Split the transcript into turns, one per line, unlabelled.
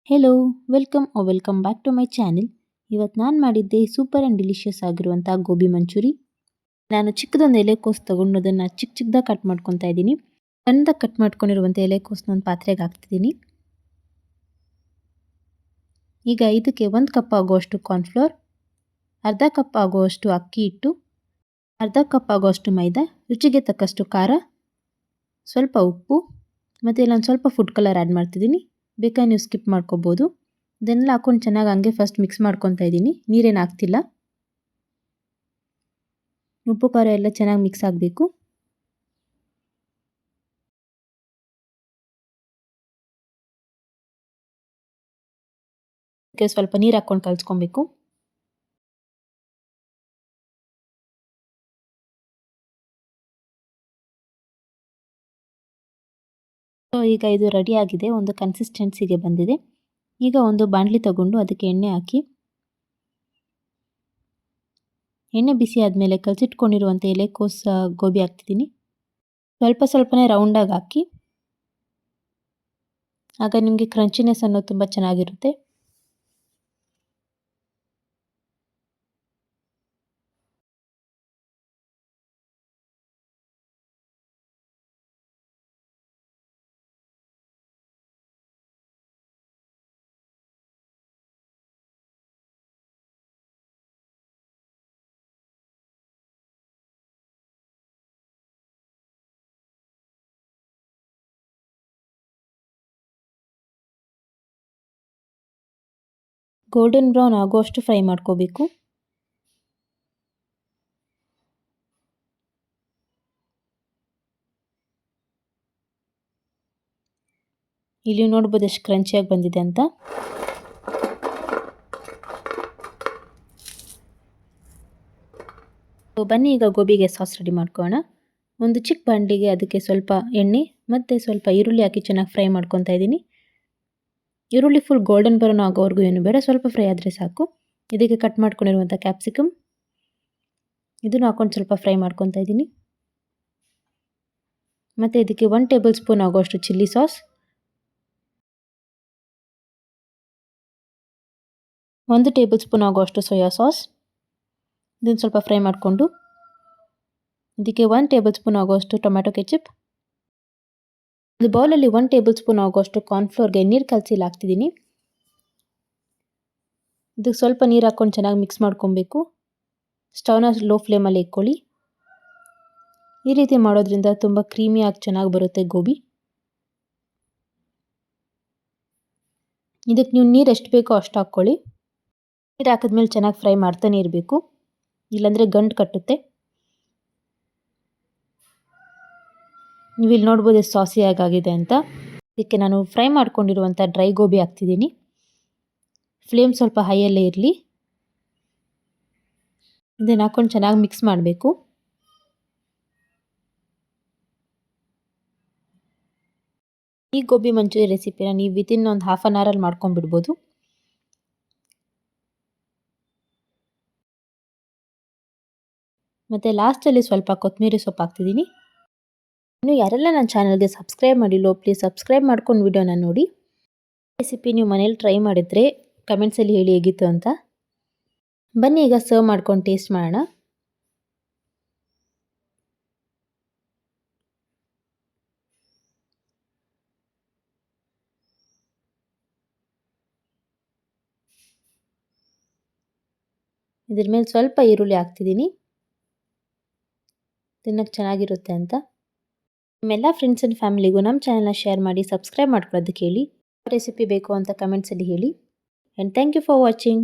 Hello welcome back to my channel. ಇವತ್ತು ನಾನು ಮಾಡಿದ್ದೆ ಸೂಪರ್ ಆ್ಯಂಡ್ ಡಿಲಿಷಿಯಸ್ ಆಗಿರುವಂಥ ಗೋಬಿ ಮಂಚೂರಿ. ನಾನು ಚಿಕ್ಕದೊಂದು ಎಲೆಕೋಸು ತೊಗೊಂಡು ಅದನ್ನು ಚಿಕ್ಕ ಚಿಕ್ಕದಾಗಿ ಕಟ್ ಮಾಡ್ಕೊತಾ ಇದ್ದೀನಿ. ಸಣ್ಣದಾಗಿ ಕಟ್ ಮಾಡ್ಕೊಂಡಿರುವಂಥ ಎಲೆಕೋಸನ್ನ ಒಂದು ಪಾತ್ರೆಗೆ ಹಾಕ್ತಿದ್ದೀನಿ. ಈಗ ಇದಕ್ಕೆ 1 ಕಪ್ ಆಗುವಷ್ಟು ಕಾರ್ನ್ಫ್ಲೋರ್, ಅರ್ಧ ಕಪ್ ಆಗುವಷ್ಟು ಅಕ್ಕಿ ಹಿಟ್ಟು, ಅರ್ಧ ಕಪ್ ಆಗುವಷ್ಟು ಮೈದಾ, ರುಚಿಗೆ ತಕ್ಕಷ್ಟು ಖಾರ, ಸ್ವಲ್ಪ ಉಪ್ಪು ಮತ್ತು ಇಲ್ಲೊಂದು ಸ್ವಲ್ಪ ಫುಡ್ ಕಲರ್ ಆ್ಯಡ್ ಮಾಡ್ತಿದ್ದೀನಿ. ಬೇಕಾದ್ರೆ ನೀವು ಸ್ಕಿಪ್ ಮಾಡ್ಕೋಬೋದು. ಇದನ್ನೆಲ್ಲ ಹಾಕೊಂಡು ಚೆನ್ನಾಗಿ ಹಂಗೆ ಫಸ್ಟ್ ಮಿಕ್ಸ್ ಮಾಡ್ಕೊತಾ ಇದ್ದೀನಿ. ನೀರೇನು ಹಾಕ್ತಿಲ್ಲ. ಉಪ್ಪು ಖಾರ ಎಲ್ಲ ಚೆನ್ನಾಗಿ ಮಿಕ್ಸ್ ಆಗಬೇಕು. ಅದಕ್ಕೆ ಸ್ವಲ್ಪ ನೀರು ಹಾಕ್ಕೊಂಡು ಕಲಿಸ್ಕೊಬೇಕು. ಸೊ ಈಗ ಇದು ರೆಡಿ ಆಗಿದೆ, ಒಂದು ಕನ್ಸಿಸ್ಟೆನ್ಸಿಗೆ ಬಂದಿದೆ. ಈಗ ಒಂದು ಬಾಣಲಿ ತಗೊಂಡು ಅದಕ್ಕೆ ಎಣ್ಣೆ ಹಾಕಿ, ಎಣ್ಣೆ ಬಿಸಿ ಆದಮೇಲೆ ಕಲಸಿಟ್ಕೊಂಡಿರುವಂಥ ಎಲೆಕೋಸು ಗೋಬಿ ಹಾಕ್ತಿದ್ದೀನಿ. ಸ್ವಲ್ಪ ಸ್ವಲ್ಪನೇ ರೌಂಡಾಗಿ ಹಾಕಿ, ಆಗ ನಿಮಗೆ ಕ್ರಂಚಿನೆಸ್ ಅನ್ನೋದು ತುಂಬ ಚೆನ್ನಾಗಿರುತ್ತೆ. ಗೋಲ್ಡನ್ ಬ್ರೌನ್ ಆಗೋಷ್ಟು ಫ್ರೈ ಮಾಡ್ಕೋಬೇಕು. ಇಲ್ಲಿ ನೋಡ್ಬೋದು ಎಷ್ಟು ಕ್ರಂಚಿಯಾಗಿ ಬಂದಿದೆ ಅಂತ. ಬನ್ನಿ ಈಗ ಗೋಬಿಗೆ ಸಾಸ್ ರೆಡಿ ಮಾಡ್ಕೊಳ್ಳೋಣ. ಒಂದು ಚಿಕ್ಕ ಬಾಣಲಿಗೆ ಅದಕ್ಕೆ ಸ್ವಲ್ಪ ಎಣ್ಣೆ ಮತ್ತು ಸ್ವಲ್ಪ ಈರುಳ್ಳಿ ಹಾಕಿ ಚೆನ್ನಾಗಿ ಫ್ರೈ ಮಾಡ್ಕೊತಾ ಇದ್ದೀನಿ. ಈರುಳ್ಳಿ ಫುಲ್ ಗೋಲ್ಡನ್ ಬ್ರೌನ್ ಆಗೋವರೆಗೂ ಏನು ಬೇಡ, ಸ್ವಲ್ಪ ಫ್ರೈ ಆದರೆ ಸಾಕು. ಇದಕ್ಕೆ ಕಟ್ ಮಾಡ್ಕೊಂಡಿರುವಂಥ ಕ್ಯಾಪ್ಸಿಕಮ್ ಇದನ್ನು ಹಾಕೊಂಡು ಸ್ವಲ್ಪ ಫ್ರೈ ಮಾಡ್ಕೊತಾ ಇದ್ದೀನಿ. ಮತ್ತು ಇದಕ್ಕೆ 1 ಟೇಬಲ್ ಸ್ಪೂನ್ ಆಗುವಷ್ಟು ಚಿಲ್ಲಿ ಸಾಸ್, 1 ಟೇಬಲ್ ಸ್ಪೂನ್ ಆಗುವಷ್ಟು ಸೋಯಾ ಸಾಸ್, ಇದನ್ನು ಸ್ವಲ್ಪ ಫ್ರೈ ಮಾಡಿಕೊಂಡು ಇದಕ್ಕೆ 1 ಟೇಬಲ್ ಸ್ಪೂನ್ ಆಗುವಷ್ಟು ಟೊಮ್ಯಾಟೊ ಕೆಚಪ್, ಒಂದು ಬೌಲಲ್ಲಿ 1 ಟೇಬಲ್ ಸ್ಪೂನ್ ಆಗುವಷ್ಟು ಕಾರ್ನ್ಫ್ಲೋರ್ಗೆ ನೀರು ಕಲಸಿ ಹಾಕ್ತಿದ್ದೀನಿ. ಇದಕ್ಕೆ ಸ್ವಲ್ಪ ನೀರು ಹಾಕ್ಕೊಂಡು ಚೆನ್ನಾಗಿ ಮಿಕ್ಸ್ ಮಾಡ್ಕೊಬೇಕು. ಸ್ಟವ್ನ ಲೋ ಫ್ಲೇಮಲ್ಲಿ ಇಟ್ಕೊಳ್ಳಿ. ಈ ರೀತಿ ಮಾಡೋದ್ರಿಂದ ತುಂಬ ಕ್ರೀಮಿಯಾಗಿ ಚೆನ್ನಾಗಿ ಬರುತ್ತೆ ಗೋಬಿ. ಇದಕ್ಕೆ ನೀವು ನೀರು ಎಷ್ಟು ಬೇಕೋ ಅಷ್ಟು ಹಾಕ್ಕೊಳ್ಳಿ. ನೀರು ಹಾಕಿದ್ಮೇಲೆ ಚೆನ್ನಾಗಿ ಫ್ರೈ ಮಾಡ್ತಾನೆ ಇರಬೇಕು, ಇಲ್ಲಾಂದರೆ ಗಂಟು ಕಟ್ಟುತ್ತೆ. ನೀವು ಇಲ್ಲಿ ನೋಡ್ಬೋದು ಎಷ್ಟು ಸಾಸಿಯಾಗಿ ಆಗಿದೆ ಅಂತ. ಇದಕ್ಕೆ ನಾನು ಫ್ರೈ ಮಾಡ್ಕೊಂಡಿರುವಂಥ ಡ್ರೈ ಗೋಬಿ ಹಾಕ್ತಿದ್ದೀನಿ. ಫ್ಲೇಮ್ ಸ್ವಲ್ಪ ಹೈಯಲ್ಲೇ ಇರಲಿ. ಇದನ್ನು ಹಾಕ್ಕೊಂಡು ಚೆನ್ನಾಗಿ ಮಿಕ್ಸ್ ಮಾಡಬೇಕು. ಈ ಗೋಬಿ ಮಂಚೂರಿ ರೆಸಿಪಿನ ನೀವು ವಿತಿನ್ ಒಂದು ಹಾಫ್ ಆನ್ ಅವರಲ್ಲಿ ಮಾಡ್ಕೊಂಡ್ಬಿಡ್ಬೋದು. ಮತ್ತು ಲಾಸ್ಟಲ್ಲಿ ಸ್ವಲ್ಪ ಕೊತ್ತಂಬರಿ ಸೊಪ್ಪು ಹಾಕ್ತಿದ್ದೀನಿ. ಇನ್ನು ಯಾರೆಲ್ಲ ನನ್ನ ಚಾನಲ್ಗೆ ಸಬ್ಸ್ಕ್ರೈಬ್ ಮಾಡಿಲ್ಲೋ ಪ್ಲೀಸ್ ಸಬ್ಸ್ಕ್ರೈಬ್ ಮಾಡ್ಕೊಂಡು ವಿಡಿಯೋನ ನೋಡಿ. ರೆಸಿಪಿ ನೀವು ಮನೇಲಿ ಟ್ರೈ ಮಾಡಿದರೆ ಕಮೆಂಟ್ಸಲ್ಲಿ ಹೇಳಿ ಹೇಗಿತ್ತು ಅಂತ. ಬನ್ನಿ ಈಗ ಸರ್ವ್ ಮಾಡ್ಕೊಂಡು ಟೇಸ್ಟ್ ಮಾಡೋಣ. ಇದ್ರ ಮೇಲೆ ಸ್ವಲ್ಪ ಈರುಳ್ಳಿ ಹಾಕ್ತಿದ್ದೀನಿ, ತಿನ್ನೋಕ್ಕೆ ಚೆನ್ನಾಗಿರುತ್ತೆ ಅಂತ. ನಿಮ್ಮೆಲ್ಲ ಫ್ರೆಂಡ್ಸ್ ಆ್ಯಂಡ್ ಫ್ಯಾಮಿಲಿಗೂ ನಮ್ಮ ಚಾನಲ್ನ ಶೇರ್ ಮಾಡಿ ಸಬ್ಸ್ಕ್ರೈಬ್ ಮಾಡ್ಕೊಳ್ಳೋದಕ್ಕೆ ಹೇಳಿ. ರೆಸಿಪಿ ಬೇಕು ಅಂತ ಕಮೆಂಟ್ಸಲ್ಲಿ ಹೇಳಿ. And thank you for watching.